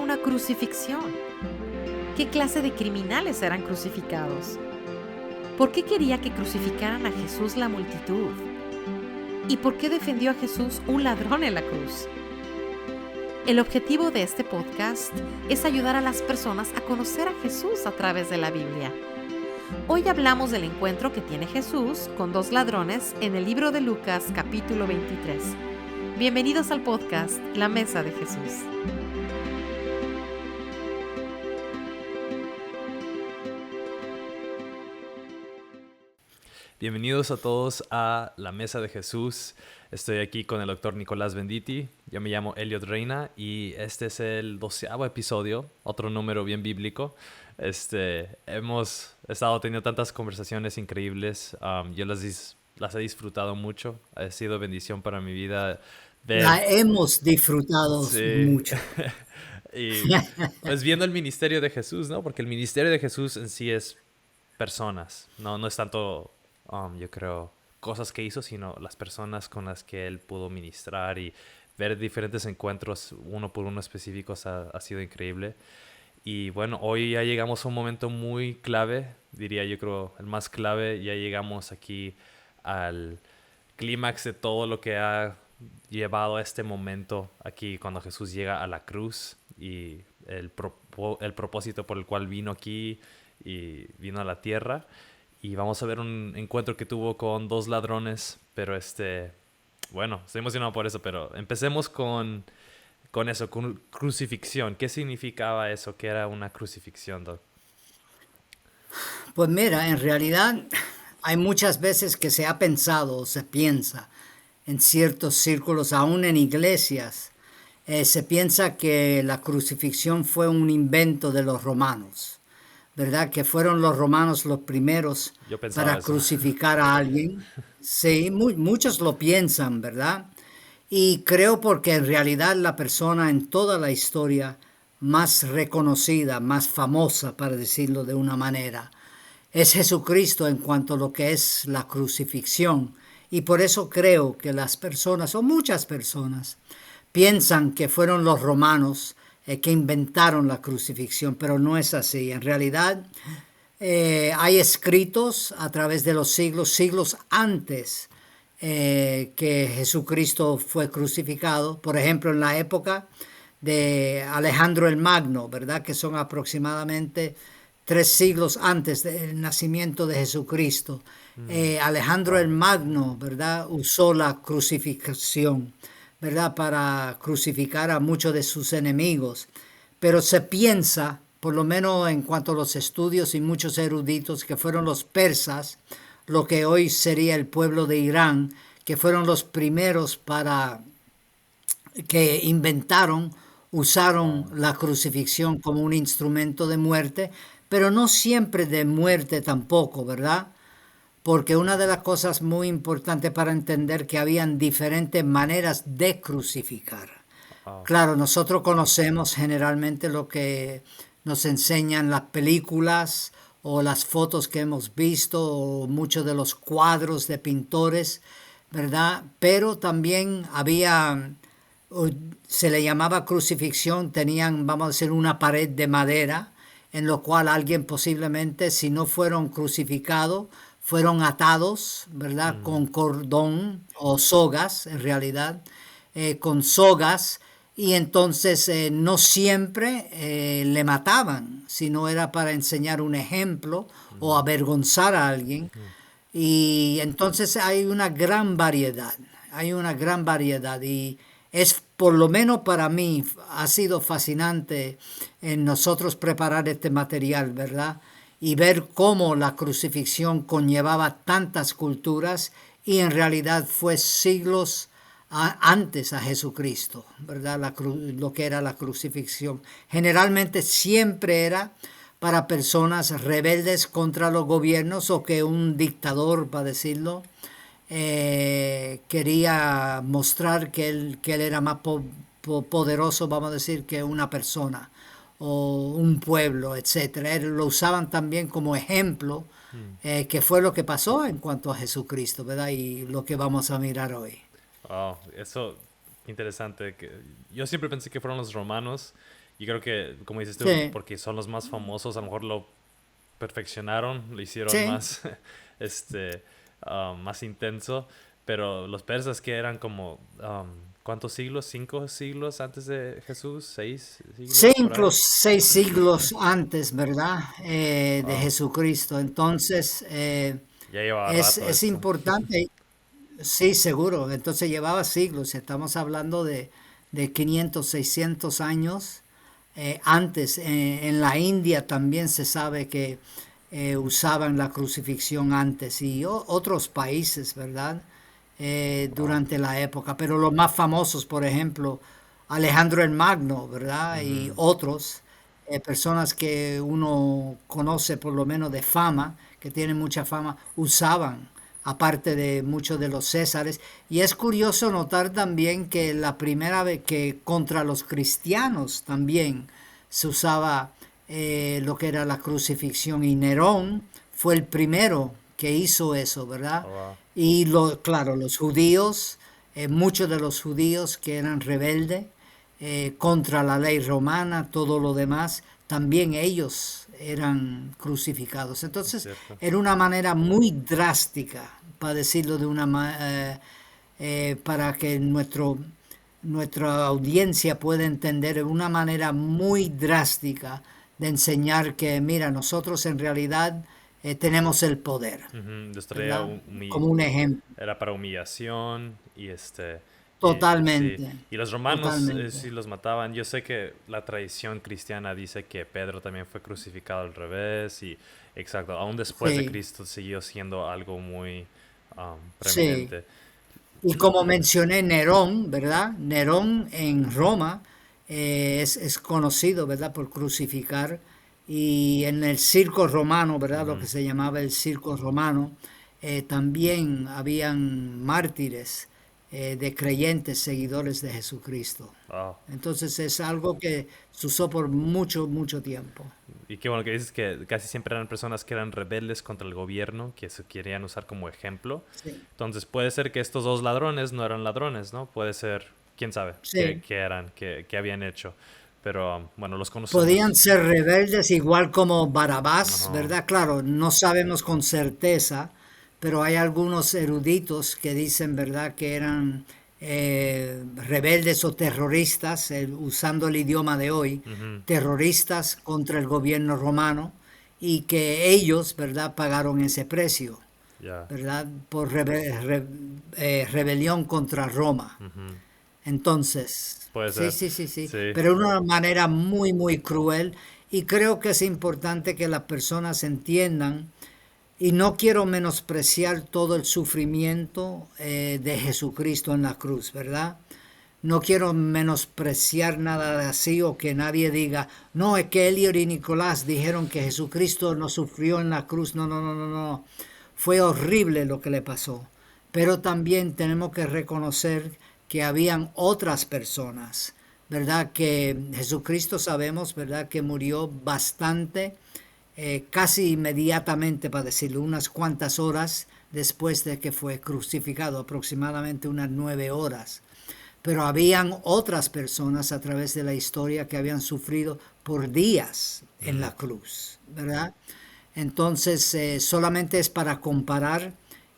una crucifixión? ¿Qué clase de criminales eran crucificados? ¿Por qué quería que crucificaran a Jesús la multitud? ¿Y por qué defendió a Jesús un ladrón en la cruz? El objetivo de este podcast es ayudar a las personas a conocer a Jesús a través de la Biblia. Hoy hablamos del encuentro que tiene Jesús con dos ladrones en el libro de Lucas, capítulo 23. Bienvenidos al podcast La Mesa de Jesús. Bienvenidos a todos a La Mesa de Jesús. Estoy aquí con el doctor Nicolás Venditti. Yo me llamo Elliot Reina y este es el 12º episodio, otro número bien bíblico. Hemos estado teniendo tantas conversaciones increíbles. Yo las he disfrutado mucho. Ha sido bendición para mi vida. La hemos disfrutado mucho. Y pues viendo el ministerio de Jesús, ¿no? Porque el ministerio de Jesús en sí es personas. No es tanto, yo creo, cosas que hizo, sino las personas con las que él pudo ministrar y ver diferentes encuentros uno por uno específicos ha sido increíble. Y bueno, hoy ya llegamos a un momento muy clave, diría yo creo el más clave. Ya llegamos aquí al clímax de todo lo que ha llevado a este momento aquí cuando Jesús llega a la cruz y el propósito por el cual vino aquí y vino a la tierra. Y vamos a ver un encuentro que tuvo con dos ladrones, pero bueno, estoy emocionado por eso, pero empecemos con eso, con crucifixión. ¿Qué significaba eso? ¿Qué era una crucifixión, Doc? Pues mira, en realidad hay muchas veces que se ha pensado o se piensa en ciertos círculos, aún en iglesias, se piensa que la crucifixión fue un invento de los romanos, ¿verdad? Que fueron los romanos los primeros para crucificar a alguien. Sí, muchos lo piensan, ¿verdad? Y creo porque en realidad la persona en toda la historia más reconocida, más famosa, para decirlo de una manera, es Jesucristo en cuanto a lo que es la crucifixión. Y por eso creo que las personas, o muchas personas, piensan que fueron los romanos que inventaron la crucifixión, pero no es así. En realidad hay escritos a través de los siglos antes que Jesucristo fue crucificado, por ejemplo en la época de Alejandro el Magno, ¿verdad? Que son aproximadamente 3 siglos antes del nacimiento de Jesucristo. Alejandro el Magno, ¿verdad? Usó la crucifixión, ¿verdad? Para crucificar a muchos de sus enemigos. Pero se piensa, por lo menos en cuanto a los estudios y muchos eruditos, que fueron los persas, lo que hoy sería el pueblo de Irán, que fueron los primeros que usaron la crucifixión como un instrumento de muerte, pero no siempre de muerte tampoco, ¿verdad? Porque una de las cosas muy importantes para entender que habían diferentes maneras de crucificar. Claro, nosotros conocemos generalmente lo que nos enseñan las películas o las fotos que hemos visto o muchos de los cuadros de pintores, ¿verdad? Pero también se le llamaba crucifixión, tenían, vamos a decir, una pared de madera en lo cual alguien posiblemente, si no fueron crucificados, fueron atados, ¿verdad? Con cordón o sogas, en realidad, con sogas. Y entonces no siempre le mataban, sino era para enseñar un ejemplo o avergonzar a alguien. Y entonces hay una gran variedad y es, por lo menos para mí, ha sido fascinante en nosotros preparar este material, ¿verdad? Y ver cómo la crucifixión conllevaba tantas culturas y en realidad fue siglos antes a Jesucristo, ¿verdad? Lo que era la crucifixión. Generalmente siempre era para personas rebeldes contra los gobiernos o que un dictador, para decirlo, quería mostrar que él era más poderoso, vamos a decir, que una persona o un pueblo, etcétera. Lo usaban también como ejemplo, que fue lo que pasó en cuanto a Jesucristo, ¿verdad? Y lo que vamos a mirar hoy. Eso interesante. Yo siempre pensé que fueron los romanos Yo creo que, como dices tú, Sí, porque son los más famosos, a lo mejor lo perfeccionaron, lo hicieron sí. más, este, más intenso, pero los persas que eran como, ¿cuántos siglos? ¿5 siglos antes de Jesús? ¿6 siglos por Cinco, ahí? 6 siglos antes, ¿verdad? De Wow, Jesucristo. Entonces, ya llevaba rato es esto. importante, sí, seguro. Entonces llevaba siglos. Estamos hablando de 500, 600 años. Antes, en la India también se sabe que usaban la crucifixión antes y otros países, ¿verdad? Wow. Durante la época. Pero los más famosos, por ejemplo, Alejandro el Magno, ¿verdad? Y Ujú. otros, personas que uno conoce por lo menos de fama, que tienen mucha fama, usaban, aparte de muchos de los césares. Y es curioso notar también que la primera vez que contra los cristianos también se usaba lo que era la crucifixión, y Nerón fue el primero que hizo eso, ¿verdad? Oh, wow. Y claro, los judíos, muchos de los judíos que eran rebeldes contra la ley romana, todo lo demás, también ellos eran crucificados. Es Entonces, cierto. era una manera muy drástica, para decirlo de para que nuestra audiencia pueda entender de una manera muy drástica de enseñar que, mira, nosotros en realidad tenemos el poder, Ujú. ¿verdad? Como un ejemplo. Era para humillación y sí. Totalmente, Y los romanos totalmente. sí los mataban. Yo sé que la tradición cristiana dice que Pedro también fue crucificado al revés y exacto, aún después de Sí, Cristo siguió siendo algo muy sí. preeminente. Y como mencioné, Nerón, ¿verdad? Nerón en Roma es conocido, ¿verdad? Por crucificar. Y en el circo romano, ¿verdad? Lo que Ujú. se llamaba el circo romano, también habían mártires de creyentes seguidores de Jesucristo. Wow. Entonces es algo que se usó por mucho, mucho tiempo. Y qué bueno que dices que casi siempre eran personas que eran rebeldes contra el gobierno, que se querían usar como ejemplo. Sí, Entonces puede ser que estos dos ladrones no eran ladrones, ¿no? Puede ser, quién sabe, sí. qué eran, qué habían hecho. Pero bueno, los Podían conocemos. ser rebeldes igual como Barabás, Ajá. ¿verdad? Claro, no sabemos con certeza, pero hay algunos eruditos que dicen, ¿verdad?, que eran rebeldes o terroristas, usando el idioma de hoy, Ujú. terroristas contra el gobierno romano, y que ellos, ¿verdad?, pagaron ese precio, Ya. ¿verdad?, por rebelión contra Roma. Ujú. Entonces, Puede sí, ser. sí, sí, sí, Sí. pero de una manera muy, muy cruel, y creo que es importante que las personas entiendan, y no quiero menospreciar todo el sufrimiento de Jesucristo en la cruz, ¿verdad? No quiero menospreciar nada de así, o que nadie diga, no, es que Eliot y Nicolás dijeron que Jesucristo no sufrió en la cruz. No, no, no, no, no. Fue horrible lo que le pasó. Pero también tenemos que reconocer que habían otras personas, ¿verdad? Que Jesucristo sabemos, ¿verdad? Que murió bastante, casi inmediatamente, para decirlo, unas cuantas horas después de que fue crucificado, aproximadamente unas 9 horas. Pero habían otras personas a través de la historia que habían sufrido por días en Mm. la cruz, ¿verdad? Entonces, solamente es para comparar,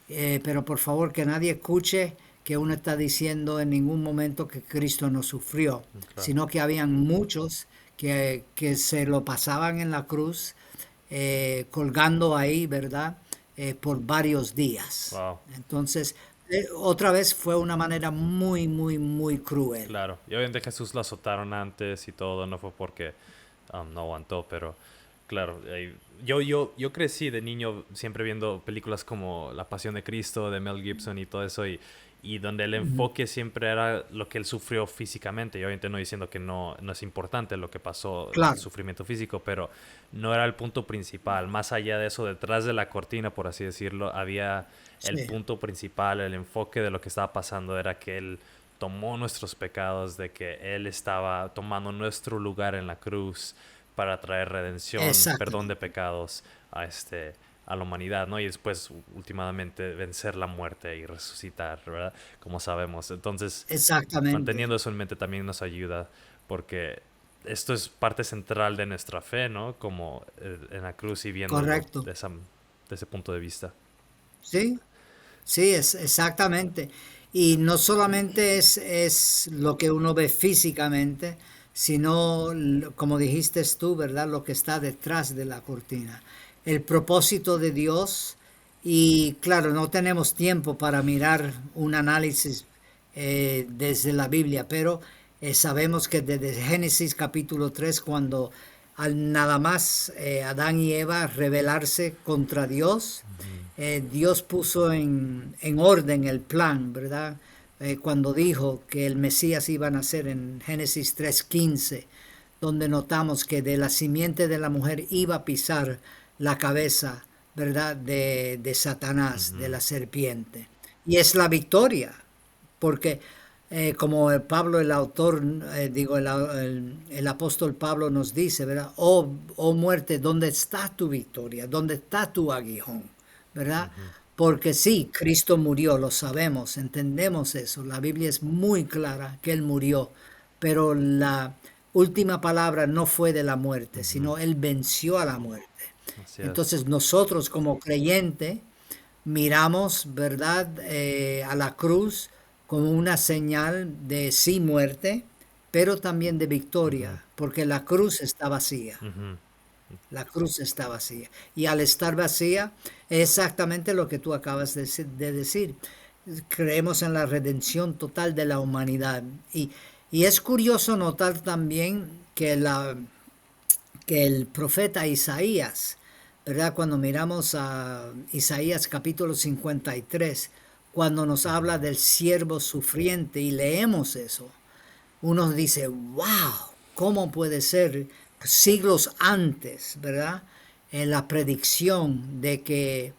pero por favor que nadie escuche que uno está diciendo en ningún momento que Cristo no sufrió, Claro. sino que habían muchos que se lo pasaban en la cruz, colgando ahí, ¿verdad? Por varios días. Wow. Entonces, otra vez fue una manera muy, muy, muy cruel. Claro. Y obviamente Jesús lo azotaron antes y todo, no fue porque no aguantó, pero claro, yo crecí de niño siempre viendo películas como La Pasión de Cristo, de Mel Gibson y todo eso, y donde el enfoque siempre era lo que él sufrió físicamente. Y obviamente no diciendo que no es importante lo que pasó, el Claro, sufrimiento físico, pero no era el punto principal. Más allá de eso, detrás de la cortina, por así decirlo, había el sí, punto principal, el enfoque de lo que estaba pasando era que él tomó nuestros pecados, de que Él estaba tomando nuestro lugar en la cruz para traer redención, perdón de exactamente, pecados a la humanidad, ¿no? Y después, últimamente, vencer la muerte y resucitar, ¿verdad? Como sabemos. Entonces, exactamente. manteniendo eso en mente también nos ayuda, porque esto es parte central de nuestra fe, ¿no? Como en la cruz y viéndolo Correcto. de ese punto de vista. Sí, sí, es exactamente. Y no solamente es lo que uno ve físicamente, sino, como dijiste tú, ¿verdad? Lo que está detrás de la cortina. El propósito de Dios. Y claro, no tenemos tiempo para mirar un análisis desde la Biblia, pero sabemos que desde Génesis capítulo 3 cuando al nada más Adán y Eva rebelarse contra Dios, Dios puso en orden el plan, ¿verdad? Cuando dijo que el Mesías iba a nacer en Génesis 3:15, donde notamos que de la simiente de la mujer iba a pisar la cabeza, ¿verdad? De Satanás, de Ujú. la serpiente. Y es la victoria, porque como el Pablo, el autor, digo, el apóstol Pablo nos dice, ¿verdad? Oh muerte, ¿dónde está tu victoria? ¿Dónde está tu aguijón? ¿Verdad? Ujú. Porque sí, Cristo murió, lo sabemos, entendemos eso. La Biblia es muy clara que Él murió, pero la última palabra no fue de la muerte, Ujú. sino Él venció a la muerte. Así es. Entonces nosotros como creyente miramos, ¿verdad?, a la cruz como una señal de sí muerte, pero también de Ujú. victoria, porque la cruz está vacía. Ujú. La cruz está vacía. Y al estar vacía, es exactamente lo que tú acabas de decir. Creemos en la redención total de la humanidad. Y es curioso notar también que el profeta Isaías, ¿verdad? Cuando miramos a Isaías capítulo 53, cuando nos habla del siervo sufriente y leemos eso, uno dice, wow, ¿cómo puede ser siglos antes, ¿verdad? En la predicción de que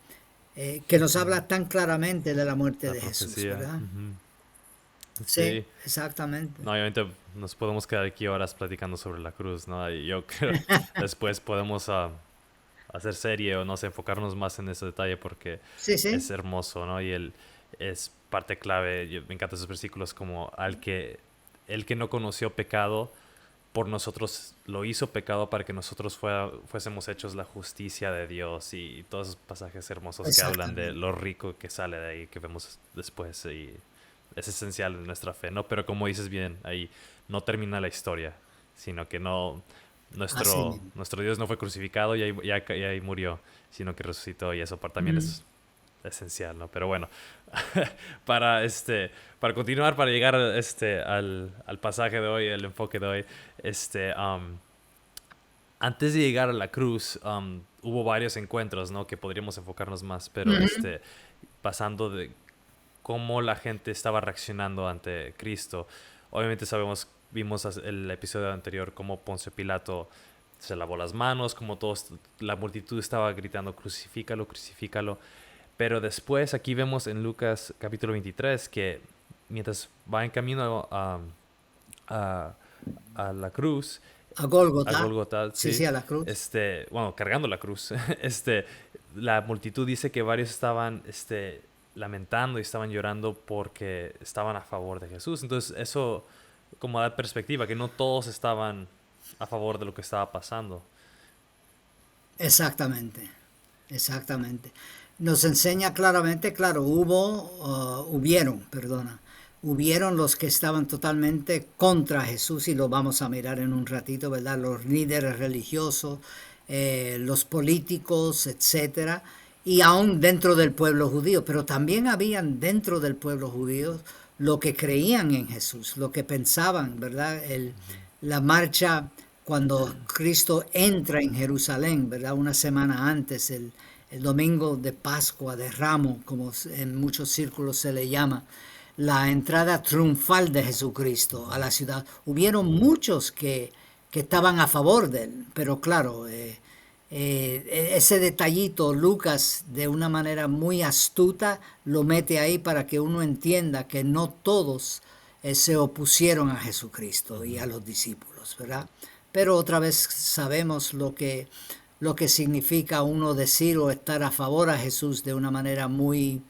nos Ujú. habla tan claramente de la muerte La de Jesús, profecía. ¿verdad? Ujú. Sí, Sí. exactamente. No, obviamente nos podemos quedar aquí horas platicando sobre la cruz, ¿no? Y yo creo después podemos hacer serie o no sé, enfocarnos más en ese detalle porque Sí, es sí, hermoso, ¿no? Y él es parte clave. Me encantan esos versículos como el que no conoció pecado por nosotros lo hizo pecado para que nosotros fuésemos hechos la justicia de Dios y todos esos pasajes hermosos que hablan de exactamente. lo rico que sale de ahí que vemos después y es esencial en nuestra fe, ¿no? Pero como dices bien, ahí no termina la historia, sino que no Así mismo. nuestro Dios no fue crucificado y y ahí murió, sino que resucitó y eso también Mm. es esencial, ¿no? Pero bueno, para para continuar, para llegar al pasaje de hoy, el enfoque de hoy, este, um, antes de llegar a la cruz, hubo varios encuentros, ¿no? Que podríamos enfocarnos más, pero Ujú. pasando de cómo la gente estaba reaccionando ante Cristo. Obviamente vimos el episodio anterior, cómo Poncio Pilato se lavó las manos, como la multitud estaba gritando, crucifícalo, crucifícalo. Pero después aquí vemos en Lucas capítulo 23 que mientras va en camino a, a la cruz, A a Gólgota. Golgotha, Sí, sí, sí, a la cruz. bueno, cargando la cruz, la multitud dice que varios estaban, lamentando y estaban llorando porque estaban a favor de Jesús. Entonces eso como da perspectiva, que no todos estaban a favor de lo que estaba pasando. Exactamente, exactamente. Nos enseña claramente, claro, hubieron los que estaban totalmente contra Jesús y lo vamos a mirar en un ratito, ¿verdad? Los líderes religiosos, los políticos, etcétera, y aún dentro del pueblo judío, pero también habían dentro del pueblo judío lo que creían en Jesús, lo que pensaban, ¿verdad? La marcha cuando Cristo entra en Jerusalén, ¿verdad? Una semana antes, el domingo de Pascua, de Ramo, como en muchos círculos se le llama, la entrada triunfal de Jesucristo a la ciudad. Hubieron muchos que estaban a favor de él, pero claro, ese detallito Lucas de una manera muy astuta lo mete ahí para que uno entienda que no todos se opusieron a Jesucristo y a Ujú. los discípulos, ¿verdad? Pero otra vez sabemos lo que significa uno decir o estar a favor a Jesús de una manera muy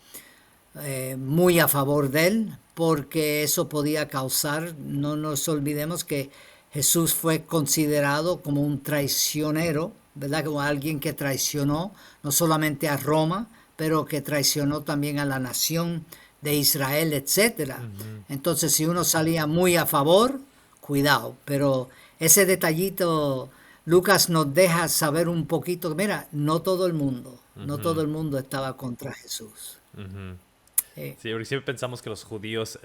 a favor de él, porque eso podía causar, no nos olvidemos que Jesús fue considerado como un traicionero, ¿verdad? Como alguien que traicionó no solamente a Roma, pero que traicionó también a la nación de Israel, etcétera. Ujú. Entonces, si uno salía muy a favor, cuidado, pero ese detallito Lucas nos deja saber un poquito, mira, no todo Ujú. el mundo estaba contra Jesús. Ujú. Eh, Sí, porque siempre pensamos que los judíos,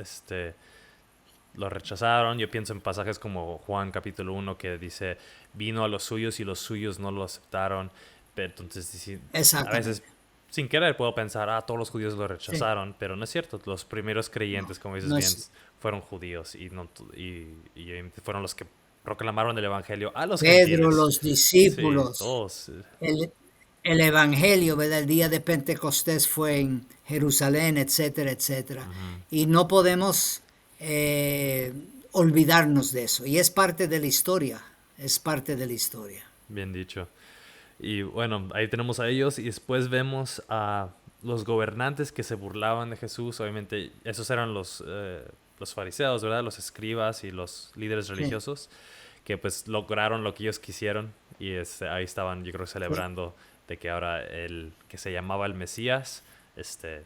lo rechazaron. Yo pienso en pasajes como Juan capítulo 1 que dice, vino a los suyos y los suyos no lo aceptaron. Pero entonces, a veces, exactamente. sin querer, puedo pensar, todos los judíos lo Sí, rechazaron, pero no es cierto. Los primeros no, creyentes, como dices no bien, es fueron judíos y, no, y fueron los que proclamaron el evangelio a los Pedro, gentiles. los Sí, discípulos. todos. El, el Evangelio, ¿verdad? El día de Pentecostés fue en Jerusalén, etcétera, etcétera. Ujú. Y no podemos eh, olvidarnos de eso. Y es parte de la historia, es parte de la historia. Bien dicho. Y bueno, ahí tenemos a ellos y después vemos a los gobernantes que se burlaban de Jesús. Obviamente, esos eran los fariseos, ¿verdad? Los escribas y los líderes Sí, religiosos que pues lograron lo que ellos quisieron y ahí estaban, yo creo, sí, celebrando de que ahora el que se llamaba el Mesías, este,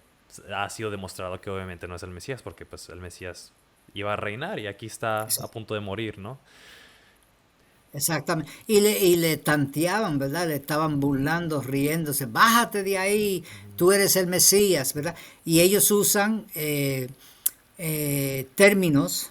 ha sido demostrado que obviamente no es el Mesías porque pues el Mesías iba a reinar y aquí está a exact- punto de morir, ¿no? exactamente. Y le tanteaban, ¿verdad? Le estaban burlando, riéndose. Bájate de ahí, tú eres el Mesías, ¿verdad? Y ellos usan términos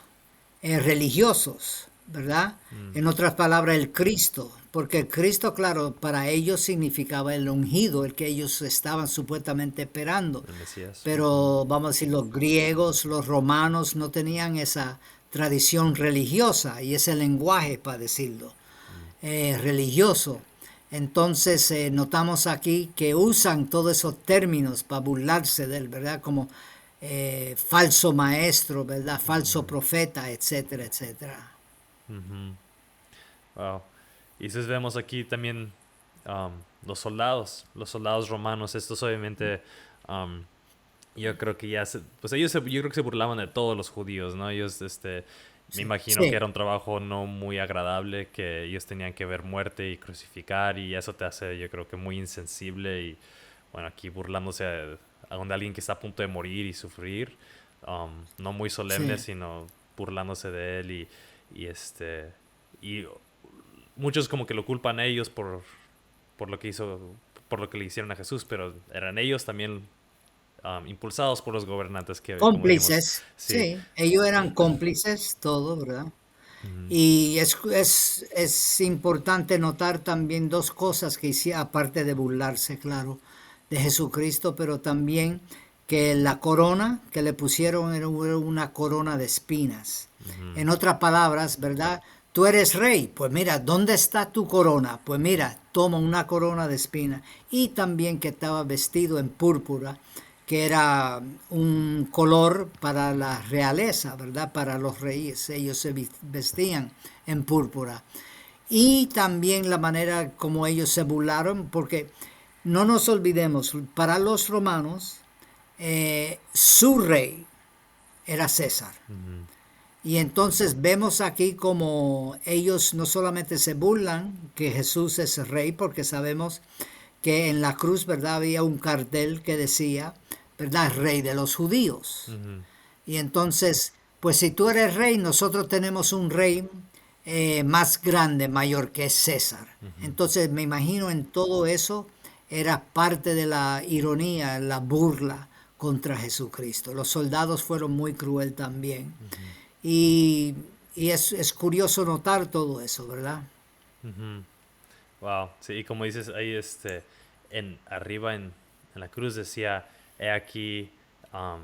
religiosos, ¿verdad? Mm, En otras palabras, el Cristo, porque el Cristo, claro, para ellos significaba el ungido, el que ellos estaban supuestamente esperando. el Mesías. Ujú. Pero vamos a decir, los griegos, los romanos no tenían esa tradición religiosa y ese lenguaje, para decirlo, religioso. Entonces notamos aquí que usan todos esos términos para burlarse de él, ¿verdad? Como falso maestro, ¿verdad? Falso Ujú. profeta, etcétera, etcétera. Ujú. Wow. Y entonces vemos aquí también um, los soldados romanos. Estos obviamente, um, yo creo que pues ellos yo creo que se burlaban de todos los judíos, ¿no? Ellos, me Sí, imagino que sí, era un trabajo no muy agradable, que ellos tenían que ver muerte y crucificar y eso te hace, yo creo que muy insensible y, bueno, aquí burlándose de alguien que está a punto de morir y sufrir, no muy solemne, sí. sino burlándose de él y muchos como que lo culpan a ellos por lo que hizo, por lo que le hicieron a Jesús, pero eran ellos también impulsados por los gobernantes que, como dijimos, Cómplices, sí. sí, ellos eran cómplices, todo, ¿verdad? Ujú. Y es importante notar también dos cosas que hicieron, aparte de burlarse, claro, de Jesucristo, pero también que la corona que le pusieron era una corona de espinas. Ujú. En otras palabras, ¿verdad? Tú eres rey, pues mira, ¿dónde está tu corona? Pues mira, toma una corona de espinas. Y también que estaba vestido en púrpura, que era un color para la realeza, ¿verdad? Para los reyes, ellos se vestían en púrpura. Y también la manera como ellos se burlaron, porque no nos olvidemos, para los romanos, su rey era César. Ujú. Y entonces vemos aquí como ellos no solamente se burlan que Jesús es rey, porque sabemos que en la cruz, ¿verdad? Había un cartel que decía, ¿verdad? Rey de los judíos. Ujú. Y entonces, pues si tú eres rey, nosotros tenemos un rey más grande, mayor que es César. Ujú. Entonces me imagino en todo eso era parte de la ironía, la burla contra Jesucristo. Los soldados fueron muy cruel también. Ujú. Y, y es curioso notar todo eso, ¿verdad? Ujú. Wow, sí, y como dices ahí, arriba en la cruz decía, he aquí um,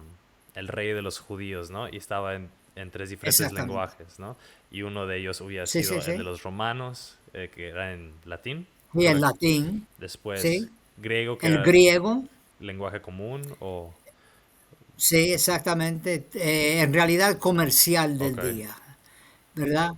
el rey de los judíos, ¿no? Y estaba en tres diferentes Exactamente. lenguajes, ¿no? Y uno de ellos hubiera Sí, sí, sido el de sí. los romanos, que era en latín, Y el ¿correcto? latín, Después sí. griego, que El era griego, lenguaje común, o... sí, exactamente. En realidad comercial Ok. del día, ¿verdad?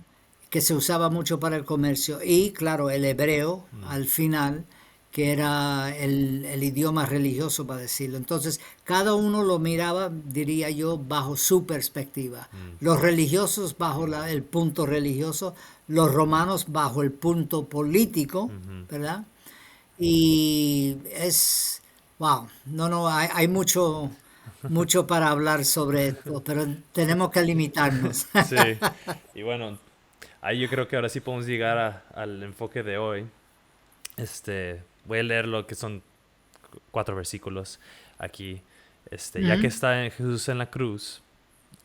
Que se usaba mucho para el comercio. Y claro, el hebreo Mm. al final, que era el idioma religioso, para decirlo. Entonces, cada uno lo miraba, diría yo, bajo su perspectiva. Los religiosos bajo el punto religioso, los romanos bajo el punto político, ¿verdad? Y es, wow, no, hay mucho para hablar sobre esto, pero tenemos que limitarnos. Sí. Y bueno, ahí yo creo que ahora sí podemos llegar al enfoque de hoy. Voy a leer lo que son 4 versículos aquí. Ya que está Jesús en la cruz,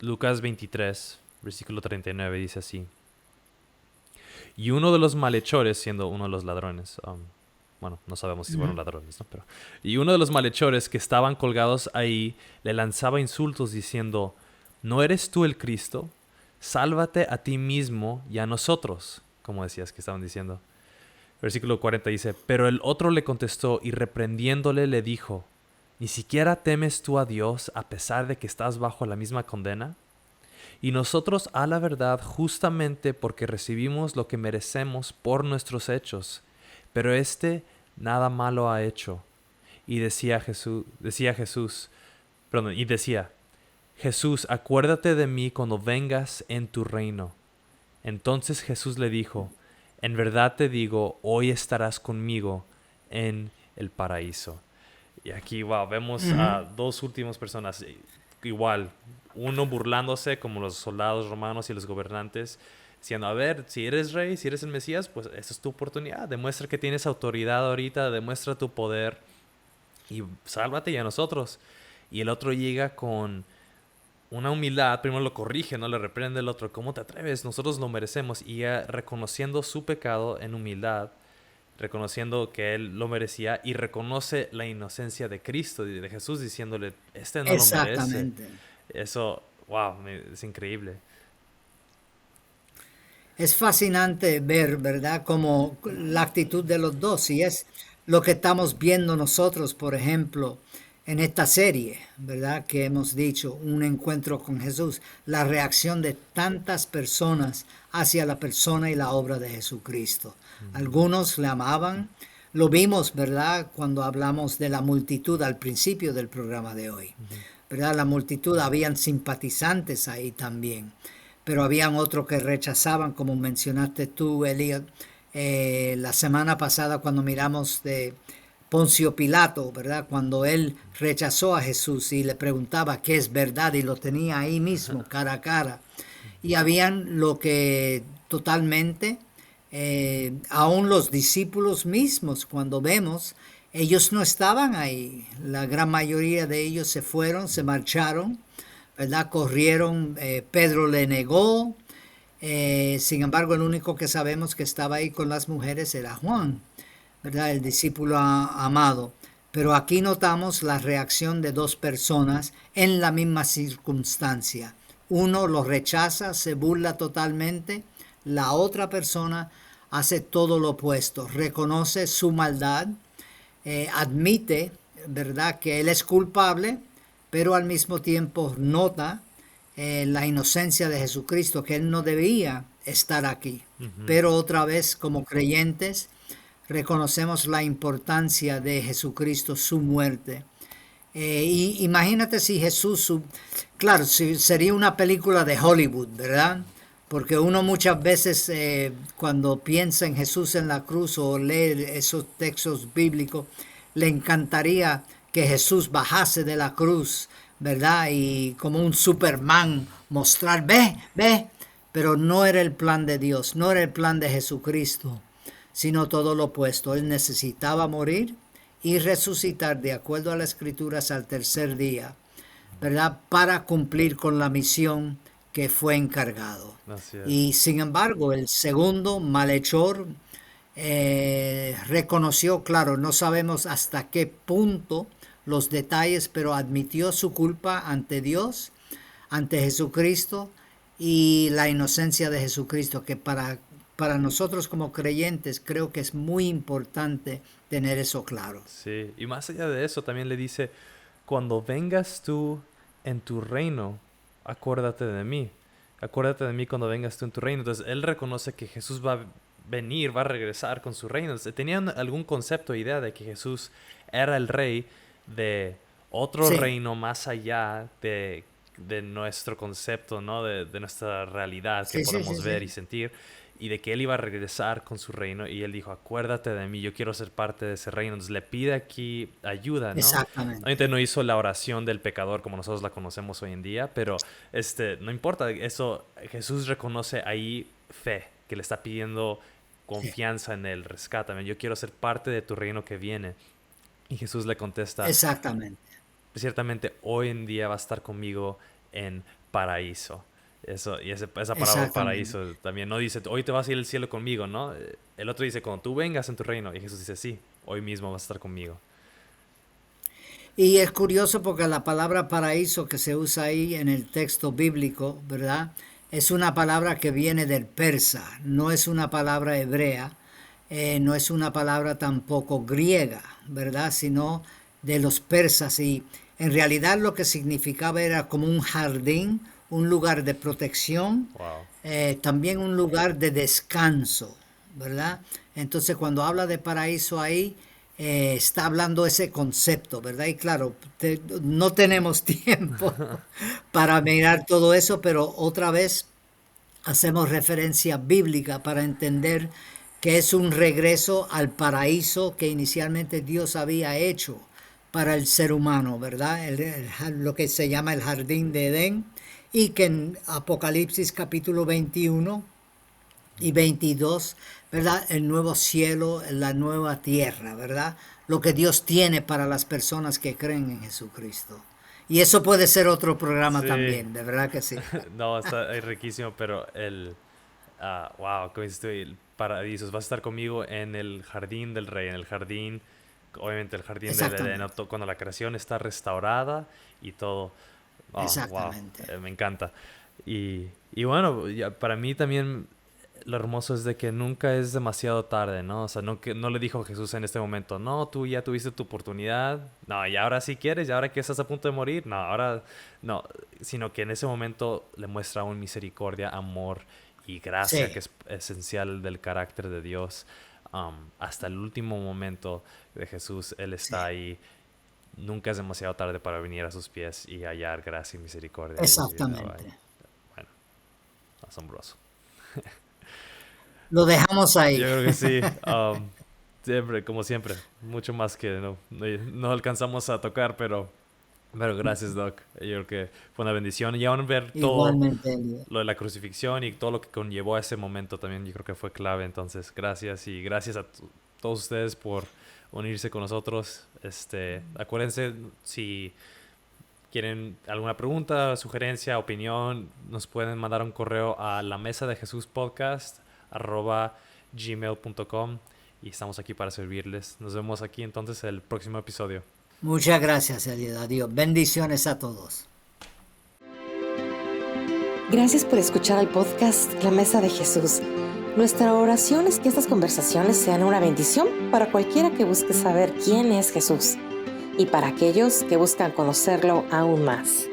Lucas 23, versículo 39 dice así. Y uno de los malhechores, siendo uno de los ladrones, bueno, no sabemos si fueron ladrones, ¿no? Pero, y uno de los malhechores que estaban colgados ahí le lanzaba insultos diciendo, ¿no eres tú el Cristo? Sálvate a ti mismo y a nosotros, como decías que estaban diciendo. Versículo 40 dice, pero el otro le contestó y reprendiéndole le dijo, ¿ni siquiera temes tú a Dios a pesar de que estás bajo la misma condena? Y nosotros a la verdad justamente porque recibimos lo que merecemos por nuestros hechos, pero nada malo ha hecho. Y decía Jesús, acuérdate de mí cuando vengas en tu reino. Entonces Jesús le dijo, en verdad te digo, hoy estarás conmigo en el paraíso. Y aquí vemos a 2 últimas personas, igual, uno burlándose como los soldados romanos y los gobernantes, diciendo, a ver, si eres rey, si eres el Mesías, pues esa es tu oportunidad, demuestra que tienes autoridad ahorita, demuestra tu poder y sálvate y a nosotros. Y el otro llega con una humildad, primero lo corrige, no le reprende el otro, ¿cómo te atreves? Nosotros lo merecemos. Y ya reconociendo su pecado en humildad, reconociendo que él lo merecía y reconoce la inocencia de Cristo y de Jesús diciéndole, no lo merece. Exactamente. Eso, wow, es increíble. Es fascinante ver, ¿verdad?, como la actitud de los dos, y es lo que estamos viendo nosotros, por ejemplo, en esta serie, ¿verdad?, que hemos dicho, un encuentro con Jesús, la reacción de tantas personas hacia la persona y la obra de Jesucristo. Algunos le amaban, lo vimos, ¿verdad?, cuando hablamos de la multitud al principio del programa de hoy, ¿verdad? La multitud, habían simpatizantes ahí también, pero habían otros que rechazaban, como mencionaste tú, Elliot, la semana pasada cuando miramos de Poncio Pilato, ¿verdad? Cuando él rechazó a Jesús y le preguntaba qué es verdad y lo tenía ahí mismo, cara a cara. Y habían lo que totalmente, aún los discípulos mismos, cuando vemos, ellos no estaban ahí. La gran mayoría de ellos se fueron, se marcharon, ¿verdad? Corrieron, Pedro le negó, sin embargo el único que sabemos que estaba ahí con las mujeres era Juan, ¿verdad? El discípulo amado. Pero aquí notamos la reacción de 2 personas en la misma circunstancia. Uno lo rechaza, se burla totalmente, la otra persona hace todo lo opuesto, reconoce su maldad, admite, ¿verdad?, que él es culpable, pero al mismo tiempo nota la inocencia de Jesucristo, que él no debía estar aquí. Pero otra vez, como creyentes, reconocemos la importancia de Jesucristo, su muerte. Y imagínate si Jesús, claro, sería una película de Hollywood, ¿verdad? Porque uno muchas veces cuando piensa en Jesús en la cruz o lee esos textos bíblicos, le encantaría que Jesús bajase de la cruz, ¿verdad? Y como un Superman mostrar, ve, pero no era el plan de Dios, no era el plan de Jesucristo, sino todo lo opuesto. Él necesitaba morir y resucitar de acuerdo a las Escrituras al tercer día, ¿verdad?, para cumplir con la misión que fue encargado. Y sin embargo, el segundo malhechor reconoció, claro, no sabemos hasta qué punto los detalles, pero admitió su culpa ante Dios, ante Jesucristo y la inocencia de Jesucristo, que para nosotros como creyentes creo que es muy importante tener eso claro. Sí, y más allá de eso también le dice, cuando vengas tú en tu reino, acuérdate de mí. Acuérdate de mí cuando vengas tú en tu reino. Entonces él reconoce que Jesús va venir, va a regresar con su reino. Tenían algún concepto, idea de que Jesús era el rey de otro Sí, reino más allá de nuestro concepto, ¿no? De nuestra realidad que sí, sí, sí, podemos ver y sí. sentir, y de que él iba a regresar con su reino, y él dijo, acuérdate de mí, yo quiero ser parte de ese reino. Entonces le pide aquí ayuda, ¿no? Obviamente Exactamente. no hizo la oración del pecador como nosotros la conocemos hoy en día, pero no importa eso, Jesús reconoce ahí fe, que le está pidiendo Sí, confianza en él, rescátame, yo quiero ser parte de tu reino que viene. Y Jesús le contesta, exactamente. ciertamente hoy en día va a estar conmigo en paraíso. Eso, y esa palabra Exactamente. paraíso también no dice, hoy te vas a ir al cielo conmigo, ¿no? El otro dice, cuando tú vengas en tu reino. Y Jesús dice, sí, hoy mismo vas a estar conmigo. Y es curioso porque la palabra paraíso que se usa ahí en el texto bíblico, ¿verdad? Es una palabra que viene del persa, no es una palabra hebrea, no es una palabra tampoco griega, ¿verdad? Sino de los persas. Y en realidad lo que significaba era como un jardín, un lugar de protección, Wow. también un lugar de descanso, ¿verdad? Entonces cuando habla de paraíso ahí, está hablando ese concepto, ¿verdad? Y claro, no tenemos tiempo para mirar todo eso, pero otra vez hacemos referencia bíblica para entender que es un regreso al paraíso que inicialmente Dios había hecho para el ser humano, ¿verdad? Lo que se llama el jardín de Edén, y que en Apocalipsis capítulo 21 y 22, ¿verdad? El nuevo cielo, la nueva tierra, ¿verdad? Lo que Dios tiene para las personas que creen en Jesucristo. Y eso puede ser otro programa Sí, también, de verdad que sí. no, está riquísimo, pero wow, como dices tú, el paraíso, vas a estar conmigo en el jardín del rey, en el jardín, obviamente el jardín del Edén, ¿no? Exactamente, Cuando la creación está restaurada y todo. Oh, wow, exactamente. me encanta. Y bueno, para mí también lo hermoso es de que nunca es demasiado tarde, ¿no? O sea, no, que, no le dijo Jesús en este momento, no, tú ya tuviste tu oportunidad, no, y ahora sí quieres, y ahora que estás a punto de morir, no, ahora no, sino que en ese momento le muestra aún misericordia, amor y gracia, que Sí, es esencial del carácter de Dios. Hasta el último momento de Jesús, Él sí, está ahí. Nunca es demasiado tarde para venir a sus pies y hallar gracia y misericordia. exactamente. Bueno, asombroso. Lo dejamos Yo ahí. creo que sí. Siempre, como siempre. Mucho más que no alcanzamos a tocar, pero gracias, Doc. Yo creo que fue una bendición. Y aún ver todo Igualmente, Elliot. lo de la crucifixión y todo lo que conllevó a ese momento también, yo creo que fue clave. Entonces, gracias y gracias a todos ustedes por unirse con nosotros. Acuérdense, si quieren alguna pregunta, sugerencia, opinión, nos pueden mandar un correo a la mesa de Jesús podcast @gmail.com, y estamos aquí para servirles. Nos vemos aquí entonces el próximo episodio. Muchas gracias, Elliot. Adiós. Bendiciones a todos. Gracias por escuchar el podcast La Mesa de Jesús. Nuestra oración es que estas conversaciones sean una bendición para cualquiera que busque saber quién es Jesús y para aquellos que buscan conocerlo aún más.